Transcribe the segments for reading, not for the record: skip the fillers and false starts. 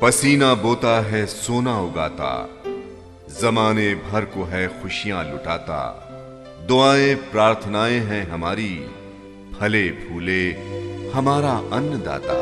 पसीना बोता है सोना उगाता, जमाने भर को है खुशियां लुटाता। दुआएं प्रार्थनाएं हैं हमारी, फले फूले हमारा अन्नदाता।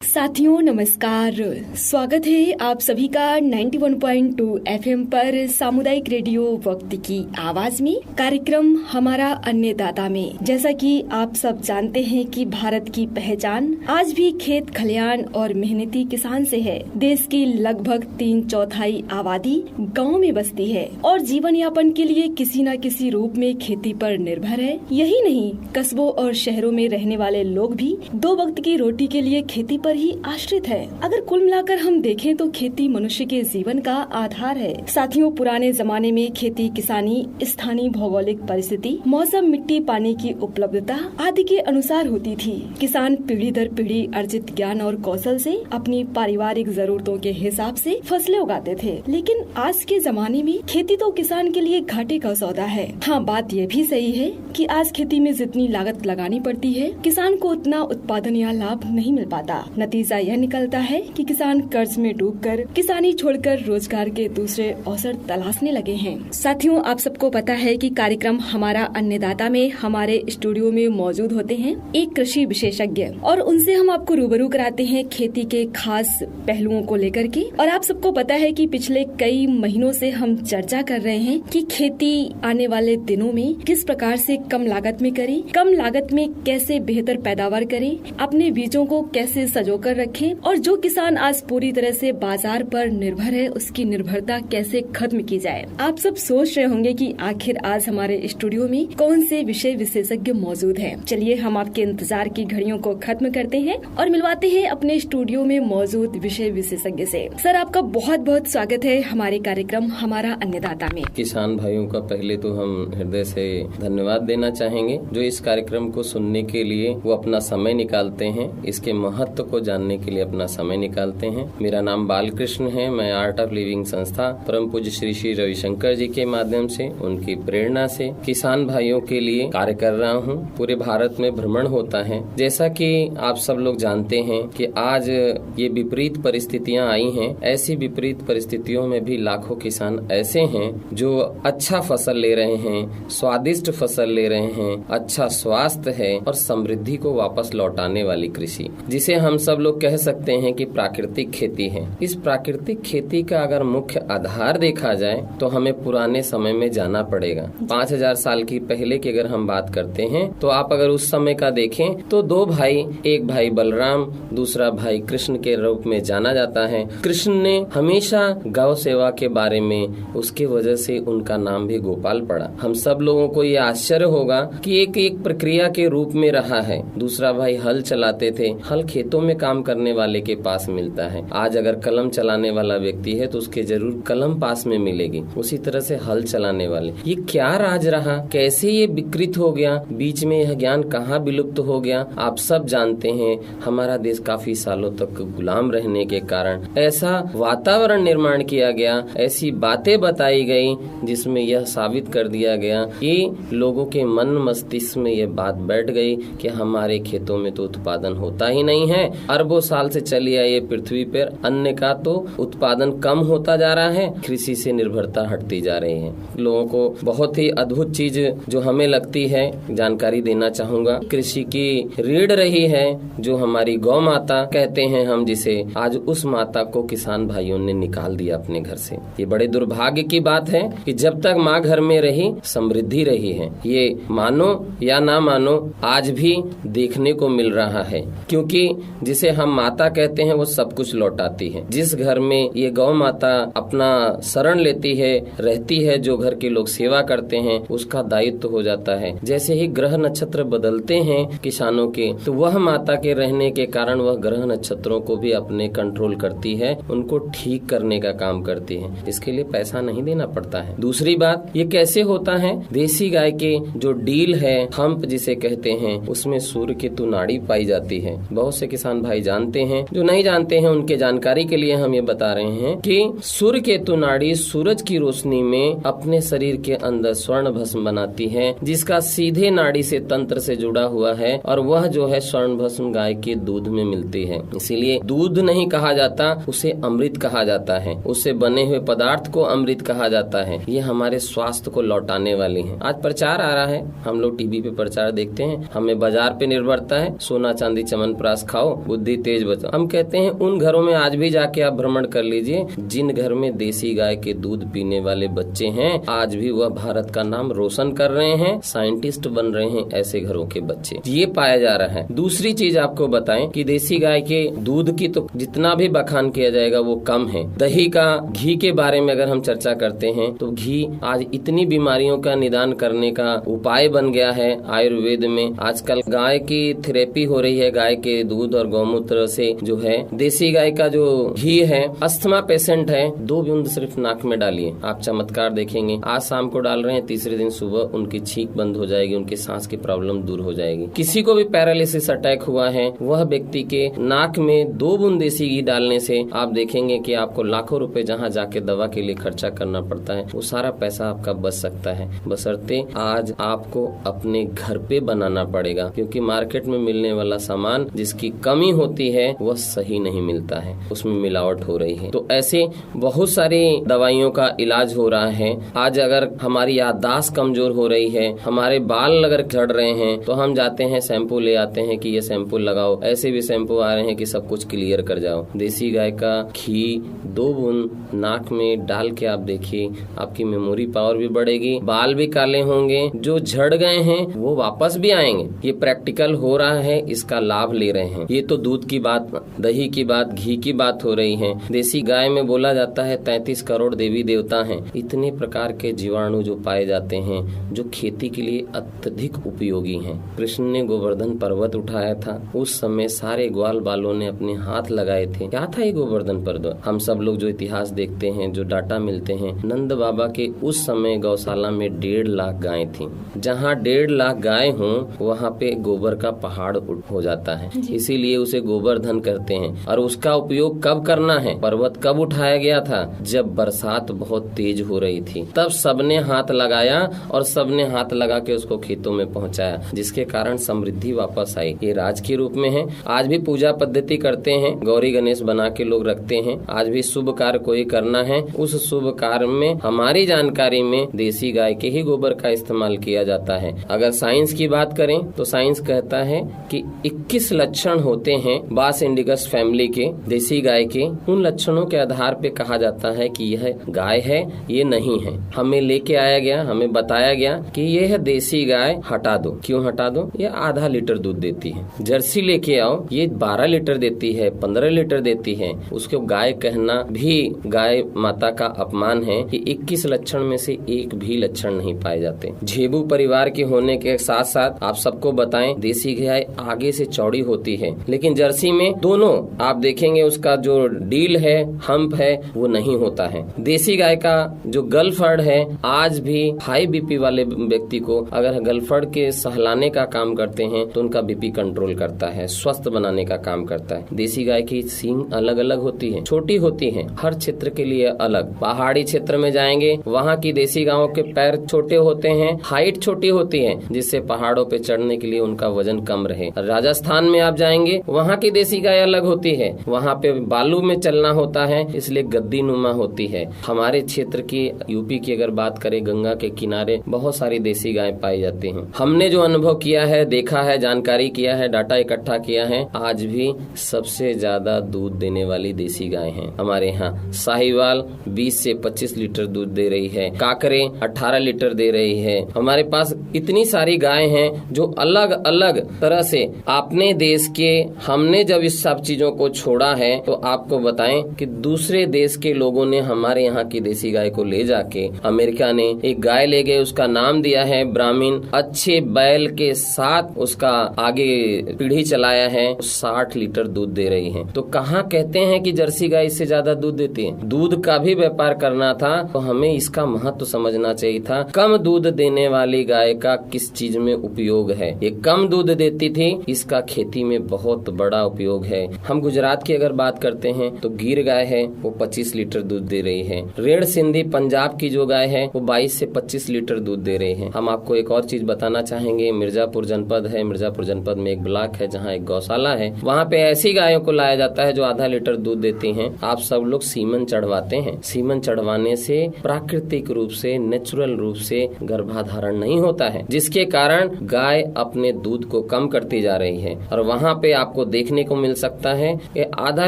साथियों नमस्कार, स्वागत है आप सभी का 91.2 FM पर सामुदायिक रेडियो वक्त की आवाज में कार्यक्रम हमारा अन्नदाता में। जैसा कि आप सब जानते हैं कि भारत की पहचान आज भी खेत खलियान और मेहनती किसान से है। देश की लगभग 3/4 आबादी गाँव में बसती है और जीवन यापन के लिए किसी न किसी रूप में खेती पर निर्भर है। यही नहीं, कस्बों और शहरों में रहने वाले लोग भी 2 वक्त की रोटी के लिए खेती पर ही आश्रित है। अगर कुल मिलाकर हम देखें तो खेती मनुष्य के जीवन का आधार है। साथियों, पुराने जमाने में खेती किसानी स्थानीय भौगोलिक परिस्थिति, मौसम, मिट्टी, पानी की उपलब्धता आदि के अनुसार होती थी। किसान पीढ़ी दर पीढ़ी अर्जित ज्ञान और कौशल से अपनी पारिवारिक जरूरतों के हिसाब से फसलें उगाते थे। लेकिन आज के जमाने में खेती तो किसान के लिए घाटे का सौदा है। हाँ, बात ये भी सही है कि आज खेती में जितनी लागत लगानी पड़ती है, किसान को उतना उत्पादन या लाभ नहीं मिल पाता। नतीजा यह निकलता है कि किसान कर्ज में डूबकर किसानी छोड़कर रोजगार के दूसरे अवसर तलाशने लगे हैं। साथियों, आप सबको पता है कि कार्यक्रम हमारा अन्नदाता में हमारे स्टूडियो में मौजूद होते हैं एक कृषि विशेषज्ञ, और उनसे हम आपको रूबरू कराते हैं खेती के खास पहलुओं को लेकर के। और आप सबको पता है कि पिछले कई महीनों से हम चर्चा कर रहे हैं कि खेती आने वाले दिनों में किस प्रकार से कम लागत में करें, कम लागत में कैसे बेहतर पैदावार करें, अपने बीजों को कैसे संजोकर रखें, और जो किसान आज पूरी तरह से बाजार पर निर्भर है उसकी निर्भरता कैसे खत्म की जाए। आप सब सोच रहे होंगे कि आखिर आज हमारे स्टूडियो में कौन से विषय विशेषज्ञ मौजूद हैं। चलिए हम आपके इंतजार की घड़ियों को खत्म करते हैं और मिलवाते हैं अपने स्टूडियो में मौजूद विषय विशेषज्ञ से। सर, आपका बहुत बहुत स्वागत है हमारे कार्यक्रम हमारा अन्नदाता में। किसान भाइयों का पहले तो हम हृदय से धन्यवाद देना चाहेंगे जो इस कार्यक्रम को सुनने के लिए वो अपना समय निकालते हैं, इसके महत्व को जानने के लिए अपना समय निकालते हैं। मेरा नाम बालकृष्ण है। मैं आर्ट ऑफ लिविंग संस्था परम पूज्य श्री श्री रविशंकर जी के माध्यम से, उनकी प्रेरणा से किसान भाइयों के लिए कार्य कर रहा हूँ। पूरे भारत में भ्रमण होता है। जैसा कि आप सब लोग जानते हैं कि आज ये विपरीत परिस्थितियाँ आई हैं, ऐसी विपरीत परिस्थितियों में भी लाखों किसान ऐसे हैं जो अच्छा फसल ले रहे हैं, स्वादिष्ट फसल ले रहे हैं, अच्छा स्वास्थ्य है और समृद्धि को वापस लौटाने वाली कृषि, जिसे हम सब लोग कह सकते हैं कि प्राकृतिक खेती है। इस प्राकृतिक खेती का अगर मुख्य आधार देखा जाए तो हमें पुराने समय में जाना पड़ेगा। 5000 साल की पहले की अगर हम बात करते हैं तो आप अगर उस समय का देखें तो 2 भाई, एक भाई बलराम, दूसरा भाई कृष्ण के रूप में जाना जाता है। कृष्ण ने हमेशा गौ सेवा के बारे में, उसके वजह से उनका नाम भी गोपाल पड़ा। हम सब लोगों को ये आश्चर्य होगा कि एक प्रक्रिया के रूप में रहा है। दूसरा भाई हल चलाते थे, हल खेतों में काम करने वाले के पास मिलता है। आज अगर कलम चलाने वाला व्यक्ति है तो उसके जरूर कलम पास में मिलेगी। उसी तरह से हल चलाने वाले, ये क्या राज रहा, कैसे ये विकृत हो गया, बीच में यह ज्ञान कहाँ विलुप्त हो गया। आप सब जानते हैं हमारा देश काफी सालों तक गुलाम रहने के कारण ऐसा वातावरण निर्माण किया गया, ऐसी बातें बताई गई जिसमें यह साबित कर दिया गया कि लोगों के मन मस्तिष्क में यह बात बैठ गई कि हमारे खेतों में तो उत्पादन होता ही नहीं है। अरबों साल से चली आई पृथ्वी पर अन्न का तो उत्पादन कम होता जा रहा है, कृषि से निर्भरता हटती जा रही है। लोगों को बहुत ही अद्भुत चीज जो हमें लगती है जानकारी देना चाहूंगा। कृषि की रीढ़ रही है जो हमारी गौ माता कहते हैं हम जिसे, आज उस माता को किसान भाइयों ने निकाल दिया अपने घर से। ये बड़े दुर्भाग्य की बात है कि जब तक माँ घर में रही समृद्धि रही है। ये मानो या ना मानो आज भी देखने को मिल रहा है, क्योंकि जिसे हम माता कहते हैं वो सब कुछ लौटाती है। जिस घर में ये गौ माता अपना शरण लेती है, रहती है, जो घर के लोग सेवा करते हैं उसका दायित्व हो जाता है। जैसे ही ग्रह नक्षत्र बदलते हैं किसानों के, तो वह माता के रहने के कारण वह ग्रह नक्षत्रों को भी अपने कंट्रोल करती है, उनको ठीक करने का काम करती है। इसके लिए पैसा नहीं देना पड़ता है। दूसरी बात, ये कैसे होता है, देसी गाय के जो डील है, हम्प जिसे कहते हैं, उसमें सूर्य केतु नाड़ी पाई जाती है। बहुत से किसान भाई जानते हैं, जो नहीं जानते हैं उनके जानकारी के लिए हम ये बता रहे हैं कि सूर्य केतु नाड़ी सूरज की रोशनी में अपने शरीर के अंदर स्वर्ण भस्म बनाती है, जिसका सीधे नाड़ी से तंत्र से जुड़ा हुआ है, और वह जो है स्वर्ण भस्म गाय के दूध में मिलती है। इसीलिए दूध नहीं कहा जाता, उसे अमृत कहा जाता है। उससे बने हुए पदार्थ को अमृत कहा जाता है। ये हमारे स्वास्थ्य को लौटाने वाली है। आज प्रचार आ रहा है, हम लोग टीवी पे प्रचार देखते हैं, हमें बाजार पे निर्भरता है, सोना चांदी चमनप्राश खाओ, बुद्धि तेज बचाओ। हम कहते हैं उन घरों में आज भी जाके आप भ्रमण कर लीजिए जिन घर में देसी गाय के दूध पीने वाले बच्चे हैं, आज भी वह भारत का नाम रोशन कर रहे हैं, साइंटिस्ट बन रहे हैं ऐसे घरों के बच्चे। ये पाया जा रहा है। दूसरी चीज आपको बताएं कि देसी गाय के दूध की तो जितना भी बखान किया जाएगा वो कम है। दही का, घी के बारे में अगर हम चर्चा करते हैं तो घी आज इतनी बीमारियों का निदान करने का उपाय बन गया है। आयुर्वेद में आजकल गाय की थेरेपी हो रही है, गाय के दूध और गौमूत्र से जो है। देसी गाय का जो घी है, अस्थमा पेशेंट है, 2 बूंद सिर्फ नाक में डालिए, आप चमत्कार देखेंगे। आज शाम को डाल रहे हैं, तीसरे दिन सुबह उनकी छींक बंद हो जाएगी, उनकी सांस की प्रॉब्लम दूर हो जाएगी। किसी को भी पैरालिसिस अटैक हुआ है, वह व्यक्ति के नाक में 2 बूंद देसी घी डालने से आप देखेंगे कि आपको लाखों रुपए जहाँ जाके दवा के लिए खर्चा करना पड़ता है, वो सारा पैसा आपका बच सकता है। बशर्ते आज आपको अपने घर पे बनाना पड़ेगा, क्योंकि मार्केट में मिलने वाला सामान जिसकी कमी होती है वह सही नहीं मिलता है, उसमें मिलावट हो रही है। तो ऐसे बहुत सारी दवाइयों का इलाज हो रहा है। आज अगर हमारी याददाश्त कमजोर हो रही है, हमारे बाल अगर झड़ रहे हैं, तो हम जाते हैं शैम्पू ले आते हैं कि ये शैम्पू लगाओ। ऐसे भी शैम्पू आ रहे हैं कि सब कुछ क्लियर कर जाओ। देसी गाय का घी 2 बूंद नाक में डाल के आप देखिए, आपकी मेमोरी पावर भी बढ़ेगी, बाल भी काले होंगे, जो झड़ गए हैं वो वापस भी आएंगे। ये प्रैक्टिकल हो रहा है, इसका लाभ ले रहे हैं। ये तो दूध की बात, दही की बात, घी की बात हो रही है। देसी गाय में बोला जाता है 33 करोड़ देवी देवता हैं। इतने प्रकार के जीवाणु जो पाए जाते हैं, जो खेती के लिए अत्यधिक उपयोगी हैं। कृष्ण ने गोवर्धन पर्वत उठाया था, उस समय सारे ग्वाल बालों ने अपने हाथ लगाए थे। क्या था ये गोवर्धन पर्वत? हम सब लोग जो इतिहास देखते हैं, जो डाटा मिलते हैं, नंद बाबा के उस समय गौशाला में 1.5 लाख गायें थी। जहाँ 1.5 लाख गाय हों, वहाँ पे गोबर का पहाड़ हो जाता है, इसीलिए उसे गोवर्धन कहते हैं। और उसका उपयोग कब करना है? पर्वत कब उठाया गया था? जब बरसात बहुत तेज हो रही थी, तब सबने हाथ लगाया और सबने हाथ लगा के उसको खेतों में पहुंचाया, जिसके कारण समृद्धि वापस आई। ये राज के रूप में है। आज भी पूजा पद्धति करते हैं, गौरी गणेश बना के लोग रखते हैं। आज भी शुभ कार्य कोई करना है, उस शुभ कार्य में हमारी जानकारी में देसी गाय के ही गोबर का इस्तेमाल किया जाता है। अगर साइंस की बात करें तो साइंस कहता है कि 21 लक्षण होते हैं बास इंडिकस फैमिली के, देसी गाय के। उन लक्षणों के आधार पे कहा जाता है कि यह गाय है, ये नहीं है। हमें लेके आया गया, हमें बताया गया कि यह है देसी गाय, हटा दो। क्यों हटा दो? ये आधा लीटर दूध देती है। जर्सी लेके आओ, ये 12 लीटर देती है, 15 लीटर देती है। उसको गाय कहना भी गाय माता का अपमान है कि 21 लक्षण में से एक भी लक्षण नहीं पाए जाते। झेबू परिवार के होने के साथ साथ आप सबको बताएं, देसी गाय आगे से चौड़ी होती है, लेकिन जर्सी में दोनों आप देखेंगे उसका जो डील है, हम्प है, वो नहीं होता है। देसी गाय का जो गलफड़ है, आज भी हाई बीपी वाले व्यक्ति को अगर गलफड़ के सहलाने का काम करते हैं तो उनका बीपी कंट्रोल करता है, स्वस्थ बनाने का काम करता है। देसी गाय की सींग अलग अलग होती है, छोटी होती है, हर क्षेत्र के लिए अलग। पहाड़ी क्षेत्र में जाएंगे, वहाँ की देसी गायों के पैर छोटे होते हैं, हाइट छोटी होती है, जिससे पहाड़ों पे चढ़ने के लिए उनका वजन कम रहे। राजस्थान में आप जाएंगे, वहाँ की देसी गाय अलग होती है, वहाँ पे बालू में चलना होता है, इसलिए गद्दी नुमा होती है। हमारे क्षेत्र की, यूपी की अगर बात करें, गंगा के किनारे बहुत सारी देसी गाय पाई जाती हैं। हमने जो अनुभव किया है, देखा है, जानकारी किया है, डाटा इकट्ठा किया है, आज भी सबसे ज्यादा दूध देने वाली देसी गाय है हमारे यहाँ। साहिवाल 20 से 25 लीटर दूध दे रही है, काकरे 18 लीटर दे रही है। हमारे पास इतनी सारी गाय हैं जो अलग अलग तरह से अपने देश के, हमने जब इस सब चीजों को छोड़ा है तो आपको बताएं कि दूसरे देश के लोगों ने हमारे यहाँ की देसी गाय को ले जाके, अमेरिका ने एक गाय ले गए, उसका नाम दिया है ब्राह्मीण, अच्छे बैल के साथ उसका आगे पीढ़ी चलाया है, 60 लीटर दूध दे रही है। तो कहाँ कहते हैं कि जर्सी गाय इससे ज्यादा दूध देती है? दूध का भी व्यापार करना था तो हमें इसका महत्व समझना चाहिए था। कम दूध देने वाली गाय का किस चीज में उपयोग है? ये कम दूध देती थी, इसका खेती में बहुत बड़ा उपयोग है। हम गुजरात की अगर बात करते हैं तो गिर गाय है वो 25 लीटर दूध दे रही है। रेड सिंधी पंजाब की जो गाय है वो 22 से 25 लीटर दूध दे रही है। हम आपको एक और चीज बताना चाहेंगे, मिर्जापुर जनपद है, मिर्जापुर जनपद में एक ब्लॉक है जहाँ एक गौशाला है, वहाँ पे ऐसी गायों को लाया जाता है जो आधा लीटर दूध देती हैं। आप सब लोग सीमन चढ़वाते हैं। सीमन चढ़वाने से प्राकृतिक रूप से, नेचुरल रूप से गर्भाधारण नहीं होता है, जिसके कारण गाय अपने दूध को कम करती जा रही है। और वहाँ पे आपको देखने को मिल सकता है कि आधा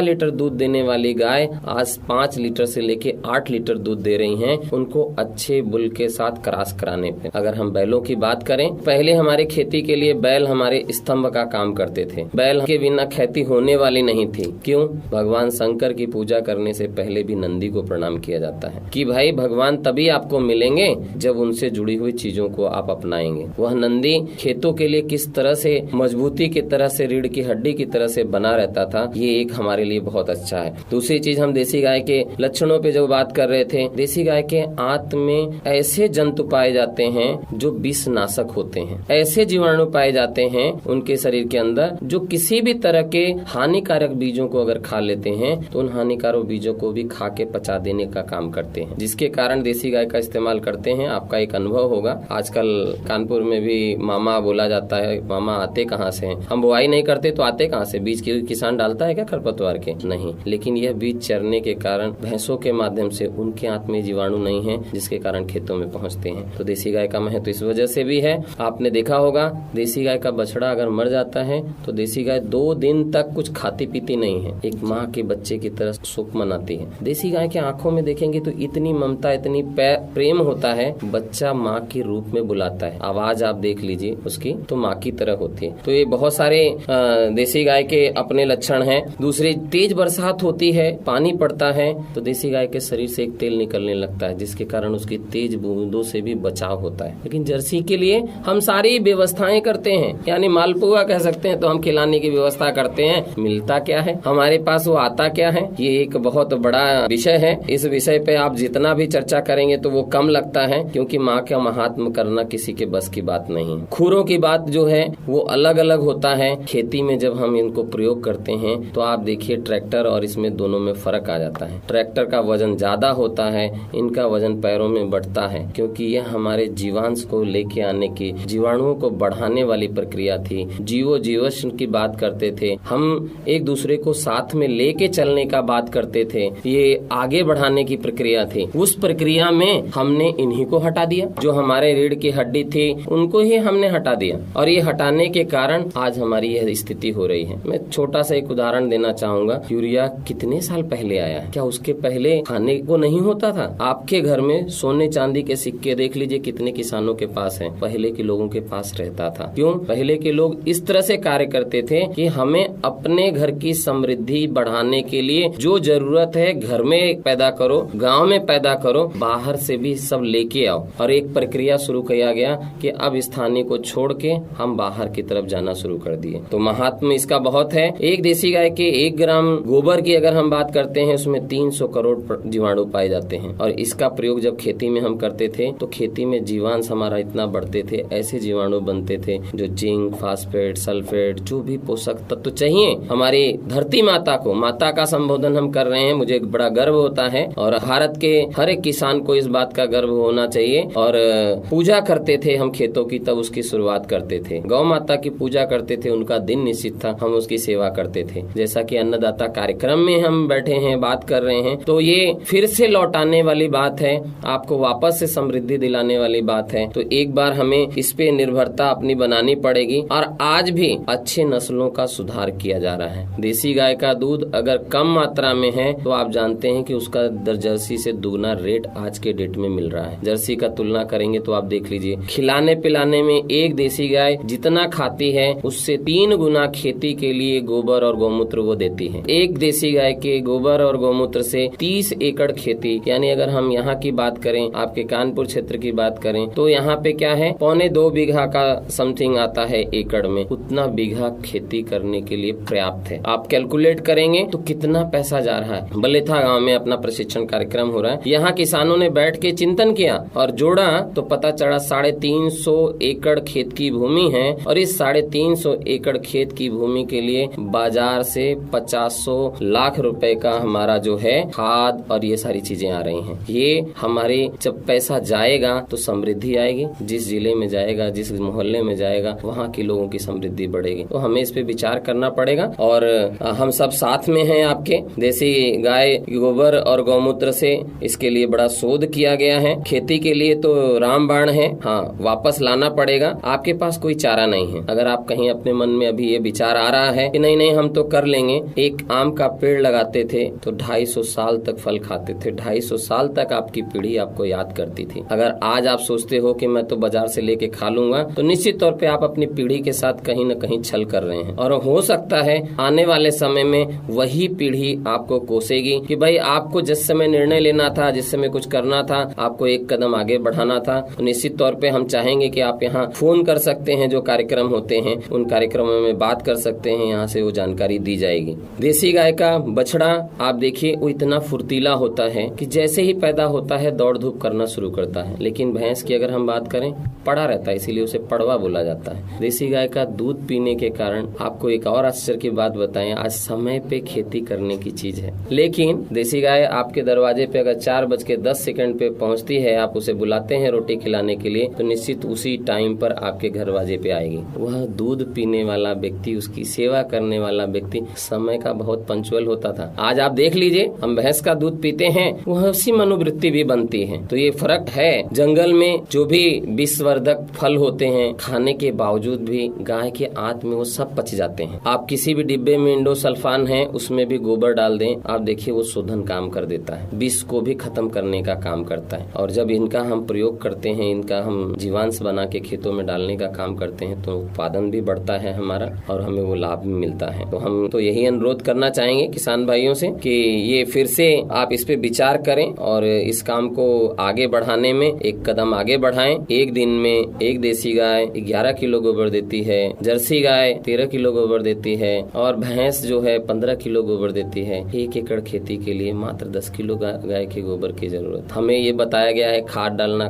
लीटर दूध देने वाली गाय आज 5 लीटर से लेके 8 लीटर दूध दे रही हैं, उनको अच्छे बुल के साथ क्रॉस कराने पे। अगर हम बैलों की बात करें, पहले हमारे खेती के लिए बैल हमारे स्तंभ का काम करते थे। बैल के बिना खेती होने वाली नहीं थी। क्यों? भगवान शंकर की पूजा करने से पहले भी नंदी को प्रणाम किया जाता है कि भाई भगवान तभी आपको मिलेंगे जब उनसे जुड़ी हुई चीजों को आप अपनाएंगे। वह नंदी खेतों के लिए किस तरह से मजबूती की तरह से, रीढ़ की हड्डी की तरह से बना रहता था, ये एक हमारे लिए बहुत अच्छा है। दूसरी चीज, हम देसी गाय के लक्षणों पे जो बात कर रहे थे, देसी गाय के आंत में ऐसे जंतु पाए जाते हैं जो विष नाशक होते हैं, ऐसे जीवाणु पाए जाते हैं उनके शरीर के अंदर जो किसी भी तरह के हानिकारक बीजों को अगर खा लेते हैं तो उन हानिकारक बीजों को भी खा के पचा देने का काम करते हैं, जिसके कारण देसी गाय का इस्तेमाल करते हैं। आपका एक अनुभव होगा, आजकल कानपुर में भी मामा बोला जाता है, मामा आते कहाँ से हैं? हम बुआई नहीं करते तो आते कहाँ से? बीज किसान डालता है क्या खरपतवार के? नहीं, लेकिन यह बीज चरने के कारण भैंसों के माध्यम से उनके आंत में जीवाणु नहीं है, जिसके कारण खेतों में पहुंचते हैं। तो देसी गाय का महत्व इस वजह से भी है। आपने देखा होगा, देसी गाय का बछड़ा अगर मर जाता है तो देसी गाय 2 दिन तक कुछ खाती पीती नहीं है, एक माँ के बच्चे की तरह सुख मनाती है। देसी गाय के आंखों में देखेंगे तो इतनी ममता, इतनी प्रेम होता है, बच्चा माँ के रूप में बुलाता है। आवाज आप देख लीजिए उसकी, तो माँ की तरह होती है। तो ये बहुत सारे देसी गाय के अपने लक्षण हैं। दूसरी, तेज बरसात होती है, पानी पड़ता है तो देसी गाय के शरीर से एक तेल निकलने लगता है, जिसके कारण उसकी तेज बूंदों से भी बचाव होता है। लेकिन जर्सी के लिए हम सारी व्यवस्थाएं करते हैं, यानी मालपुआ कह सकते हैं, तो हम खिलाने की व्यवस्था करते हैं। मिलता क्या है हमारे पास, वो आता क्या है? ये एक बहुत बड़ा विषय है। इस विषय पे आप जितना भी चर्चा करेंगे तो वो कम लगता है, क्योंकि माँ का महात्म करना किसी के बस की बात नहीं है। खुरों की बात जो है वो अलग अलग होता है। खेती में जब हम इनको प्रयोग करते हैं तो आप देखिए ट्रैक्टर और इसमें दोनों में फर्क आ जाता है। ट्रैक्टर का वजन ज्यादा होता है, इनका वजन पैरों में बढ़ता है, क्योंकि यह हमारे जीवांश को लेके आने की, जीवाणुओं को बढ़ाने वाली प्रक्रिया थी। जीवोजीवश की बात करते थे हम, एक दूसरे को साथ में लेके चलने का बात करते थे, ये आगे बढ़ाने की प्रक्रिया थी। उस प्रक्रिया में हमने इन्हीं को हटा दिया, जो हमारे रीढ़ की हड्डी थी उनको ही हमने हटा दिया, और ये हटाने के कारण आज हमारी यह स्थिति हो रही है। मैं छोटा सा एक उदाहरण देना चाहूंगा। यूरिया कितने साल पहले आया है? क्या उसके पहले खाने को नहीं होता था? आपके घर में सोने चांदी के सिक्के देख लीजिए कितने किसानों के पास हैं, पहले के लोगों के पास रहता था। क्यों? पहले के लोग इस तरह से कार्य करते थे कि हमें अपने घर की समृद्धि बढ़ाने के लिए जो जरूरत है घर में पैदा करो, गांव में पैदा करो, बाहर से भी सब लेके आओ। और एक प्रक्रिया शुरू किया गया कि अब स्थानीय को छोड़ के हम बाहर की तरफ जाना शुरू कर दिए। तो महात्म इसका बहुत है। एक देसी गाय के 1 ग्राम गोबर की अगर हम बात करते हैं, उसमें 300 करोड़ जीवाणु पाए जाते हैं। और इसका प्रयोग जब खेती में हम करते थे तो खेती में जीवांश हमारा इतना बढ़ते थे, ऐसे जीवाणु बनते थे जो जिंक, फास्फेट, सल्फेट, जो भी पोषक तत्व चाहिए हमारी धरती माता को, माता का संबोधन हम कर रहे हैं, मुझे बड़ा गर्व होता है। और भारत के हर एक किसान को इस बात का गर्व होना चाहिए। और पूजा करते थे हम खेतों की, तब उसकी शुरुआत करते थे। गौ माता की पूजा करते थे, उनका दिन निश्चित था, हम उसकी सेवा करते थे। जैसा कि अन्नदाता कार्यक्रम में हम बैठे हैं, बात कर रहे हैं, तो ये फिर से लौटाने वाली बात है, आपको वापस से समृद्धि दिलाने वाली बात है। तो एक बार हमें इस पे निर्भरता अपनी बनानी पड़ेगी। और आज भी अच्छे नस्लों का सुधार किया जा रहा है। देसी गाय का दूध अगर कम मात्रा में है तो आप जानते हैं कि उसका जर्सी से दुगना रेट आज के डेट में मिल रहा है। जर्सी का तुलना करेंगे तो आप देख लीजिए, खिलाने पिलाने में एक देसी गाय जितना खाती है उससे 3 गुना खेती के लिए गोबर और गौमूत्र वो देती है। एक देसी गाय के गोबर और गौमूत्र से 30 एकड़ खेती, यानी अगर हम यहाँ की बात करें, आपके कानपुर क्षेत्र की बात करें, तो यहाँ पे क्या है, 1.25 बीघा का समथिंग आता है एकड़ में। उतना बीघा खेती करने के लिए पर्याप्त है। आप कैलकुलेट करेंगे तो कितना पैसा जा रहा है। बलेथा गांव में अपना प्रशिक्षण कार्यक्रम हो रहा है, यहाँ किसानों ने बैठ के चिंतन किया और जोड़ा तो पता चला 350 एकड़ खेत की भूमि है। और इस 350 एकड़ खेत की भूमि उगाने के लिए बाजार से 50-100 लाख रुपए का हमारा जो है खाद और ये सारी चीजें आ रही हैं। ये हमारे जब पैसा जाएगा तो समृद्धि आएगी, जिस जिले में जाएगा, जिस मोहल्ले में जाएगा, वहाँ के लोगों की समृद्धि बढ़ेगी। तो हमें इस पे विचार करना पड़ेगा और हम सब साथ में हैं आपके। देसी गाय गोबर और गौमूत्र से इसके लिए बड़ा शोध किया गया है। खेती के लिए तो रामबाण है, हाँ वापस लाना पड़ेगा। आपके पास कोई चारा नहीं है। अगर आप कहीं अपने मन में अभी ये विचार आ रहा है कि नहीं हम तो कर लेंगे, एक आम का पेड़ लगाते थे तो 250 साल तक फल खाते थे, 250 साल तक आपकी पीढ़ी आपको याद करती थी। अगर आज आप सोचते हो कि मैं तो बाजार से लेके खा लूंगा, तो निश्चित तौर पे आप अपनी पीढ़ी के साथ कहीं न कहीं छल कर रहे हैं। और हो सकता है आने वाले समय में वही पीढ़ी आपको कोसेगी कि भाई आपको जिस समय निर्णय लेना था, जिस समय कुछ करना था, आपको एक कदम आगे बढ़ाना था। तो निश्चित तौर पे हम चाहेंगे कि आप यहाँ फोन कर सकते हैं, जो कार्यक्रम होते हैं उन कार्यक्रमों में बात कर सकते हैं, यहाँ से वो जानकारी दी जाएगी। देसी गाय का बछड़ा आप देखिए वो इतना फुर्तीला होता है कि जैसे ही पैदा होता है दौड़ धूप करना शुरू करता है। लेकिन भैंस की अगर हम बात करें, पड़ा रहता है, इसीलिए उसे पड़वा बोला जाता है। देसी गाय का दूध पीने के कारण आपको एक और आश्चर्य की बात बताएं, आज समय पे खेती करने की चीज है। लेकिन देसी गाय आपके दरवाजे पे अगर 4:10 पे पहुंचती है, आप उसे बुलाते हैं रोटी खिलाने के लिए, तो निश्चित उसी टाइम पर आपके दरवाजे पे आएगी। वह दूध पीने वाला व्यक्ति, उसकी सेवा करने वाला व्यक्ति समय का बहुत पंचुअल होता था। आज आप देख लीजिए, हम भैंस का दूध पीते हैं, वह उसी मनोवृत्ति भी बनती है। तो ये फर्क है। जंगल में जो भी विषवर्धक फल होते हैं, खाने के बावजूद भी गाय के आंत में वो सब पच जाते हैं। आप किसी भी डिब्बे में इंडोसल्फान है, उसमें भी गोबर डाल दें, आप देखिए वो शोधन काम कर देता है, विष को भी खत्म करने का काम करता है। और जब इनका हम प्रयोग करते हैं, इनका हम जीवांश बना के खेतों में डालने का काम करते हैं, तो उत्पादन भी बढ़ता है हमारा और हमें वो लाभ भी मिलता है। तो हम तो यही अनुरोध करना चाहेंगे किसान भाइयों से कि ये फिर से आप इस पे विचार करें और इस काम को आगे बढ़ाने में एक कदम आगे बढ़ाएं। एक दिन में एक देसी गाय 11 किलो गोबर देती है, जर्सी गाय 13 किलो गोबर देती है और भैंस जो है 15 किलो गोबर देती है। 1 एकड़ खेती के लिए मात्र 10 किलो गाय के गोबर की जरूरत। हमें ये बताया गया है खाद डालना।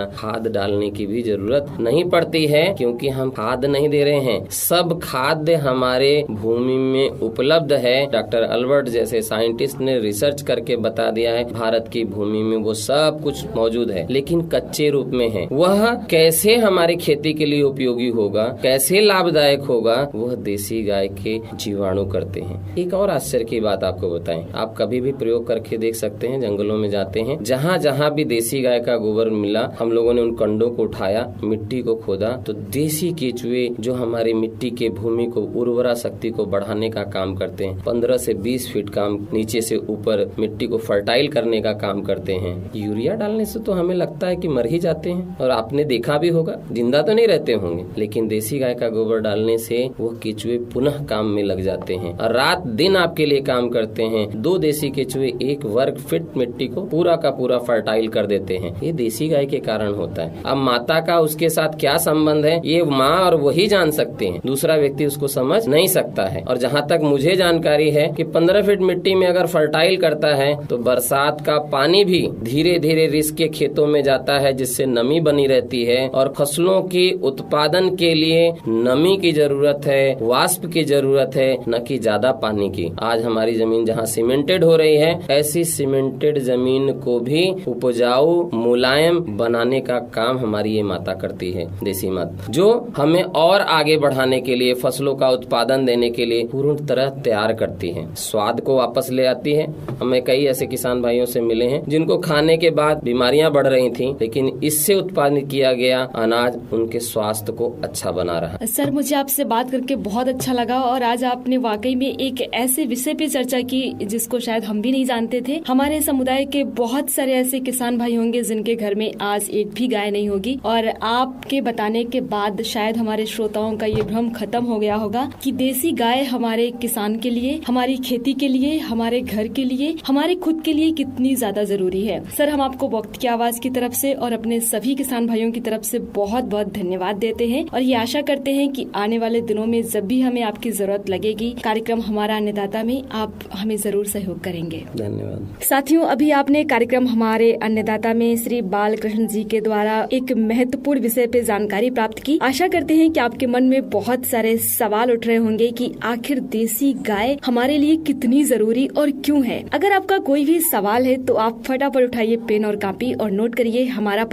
खाद डालने की भी जरूरत नहीं पड़ती है, क्योंकि हम खाद नहीं दे रहे हैं, सब खाद्य हमारे भूमि में उपलब्ध है। डॉक्टर अल्बर्ट जैसे साइंटिस्ट ने रिसर्च करके बता दिया है, भारत की भूमि में वो सब कुछ मौजूद है, लेकिन कच्चे रूप में है। वह कैसे हमारी खेती के लिए उपयोगी होगा, कैसे लाभदायक होगा, वह देसी गाय के जीवाणु करते हैं। एक और आश्चर्य की बात आपको बताएं, आप कभी भी प्रयोग करके देख सकते हैं। जंगलों में जाते हैं, जहाँ जहाँ भी देसी गाय का गोबर मिला, हम लोगों ने उन कंडों को उठाया, मिट्टी को खोदा, तो देसी केचुए जो हमारी मिट्टी के भूमि को उर्वरा शक्ति को बढ़ाने का काम करते हैं, 15 से 20 फीट का नीचे से ऊपर मिट्टी को फर्टाइल करने का काम करते हैं। यूरिया डालने से तो हमें लगता है कि मर ही जाते हैं, और आपने देखा भी होगा, जिंदा तो नहीं रहते होंगे, लेकिन देसी गाय का गोबर डालने से वो केचुए पुनः काम में लग जाते हैं और रात दिन आपके लिए काम करते हैं। 2 देसी केचुए 1 वर्ग फीट मिट्टी को पूरा का पूरा फर्टाइल कर देते हैं। ये देसी गाय के कारण होता है। अब माता का उसके साथ क्या संबंध है, ये माँ और वही जान सकते हैं, दूसरा व्यक्ति उसको समझ नहीं सकता है। और जहाँ तक मुझे जानकारी है कि 15 फीट मिट्टी में अगर फर्टाइल करता है तो बरसात का पानी भी धीरे धीरे रिस के खेतों में जाता है, जिससे नमी बनी रहती है। और फसलों की उत्पादन के लिए नमी की जरूरत है, वाष्प की जरूरत है, न कि ज्यादा पानी की। आज हमारी जमीन जहाँ सीमेंटेड हो रही है, ऐसी सीमेंटेड जमीन को भी उपजाऊ मुलायम बनाने का काम हमारी ये माता करती है, देसी माता, जो हमें और आगे बढ़ाने के लिए, फसलों का उत्पादन देने के लिए पूर्ण तरह तैयार करती है, स्वाद को वापस ले आती है। हमें कई ऐसे किसान भाइयों से मिले हैं जिनको खाने के बाद बीमारियां बढ़ रही थी, लेकिन इससे उत्पादित किया गया अनाज उनके स्वास्थ्य को अच्छा बना रहा। सर, मुझे आपसे बात करके बहुत अच्छा लगा और आज आपने वाकई में एक ऐसे विषय पे चर्चा की जिसको शायद हम भी नहीं जानते थे। हमारे समुदाय के बहुत सारे ऐसे किसान भाई होंगे जिनके घर में आज एक भी गाय नहीं होगी, और आपके बताने के बाद शायद हमारे श्रोताओं का ये भ्रम खत्म हो गया होगा कि देसी गाय हमारे किसान के लिए, हमारी खेती के लिए, हमारे घर के लिए, हमारे खुद के लिए कितनी ज्यादा जरूरी है। सर, हम आपको वक्त की आवाज की तरफ से और अपने सभी किसान भाइयों की तरफ से बहुत बहुत धन्यवाद देते हैं और ये आशा करते हैं कि आने वाले दिनों में जब भी हमें आपकी जरूरत लगेगी, कार्यक्रम हमारा अन्नदाता में आप हमें जरूर सहयोग करेंगे। धन्यवाद। साथियों, अभी आपने कार्यक्रम हमारे अन्नदाता में श्री बालकृष्ण जी के द्वारा एक महत्वपूर्ण विषय पे जानकारी प्राप्त की। आशा करते हैं कि आपके मन में बहुत सारे सवाल सवाल उठ रहे होंगे कि आखिर देसी गाय हमारे लिए कितनी जरूरी और क्यों है। अगर आपका कोई भी सवाल है तो आप फटाफट उठाइए पेन और कॉपी और नोट करिए हमारा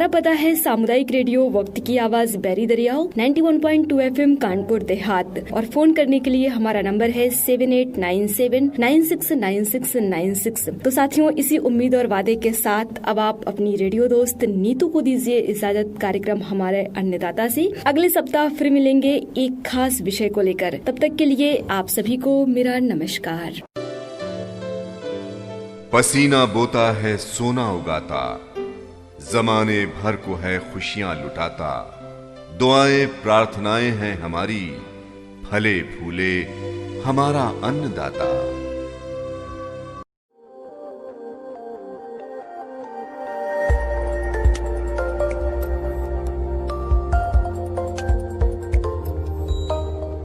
पता है सामुदायिक रेडियो वक्त की आवाज, बैरी दरियाओ 91.2 FM कानपुर देहात। और फोन करने के लिए हमारा नंबर है 7897969696। तो साथियों, इसी उम्मीद और वादे के साथ अब आप अपनी रेडियो दोस्त नीतू को दीजिए इजाजत कार्यक्रम हमारे अन्नदाता से। अगले सप्ताह फिर मिलेंगे एक खास विषय को लेकर। तब तक के लिए आप सभी को मेरा नमस्कार। पसीना बोता है सोना उगाता, जमाने भर को है खुशियां लुटाता। दुआएं प्रार्थनाएं हैं हमारी, फले फूले हमारा अन्नदाता।